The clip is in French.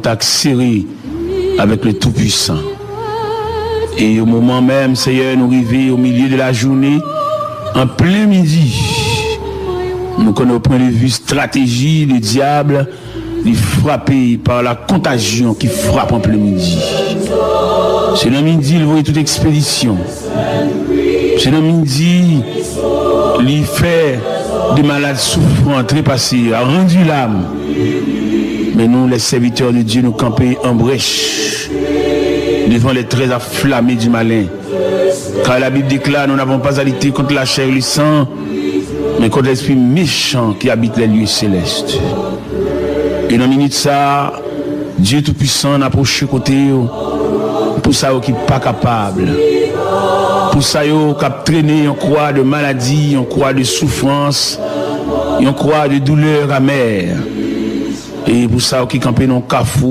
contact serré avec le Tout-Puissant. Et au moment même, Seigneur, nous arrivons au milieu de la journée, en plein midi. Nous connaissons au point de vue stratégie, le diable est frappé par la contagion qui frappe en plein midi. C'est le midi, il voit toute expédition. C'est le midi, il fait des malades souffrants, trépassés, a rendu l'âme. Mais nous, les serviteurs de Dieu, nous camper en brèche devant les traits afflammés du malin. Car la Bible déclare, nous n'avons pas à lutter contre la chair et le sang, mais contre l'esprit méchant qui habite les lieux célestes. Et dans une minute ça, Dieu Tout-Puissant n'a approché côté pour ça qui n'est pas capable. Pour ça qui a traîné en croix de maladie, en croix de souffrance, en croix de douleur amère. Et pour ça qui campé dans le cafou.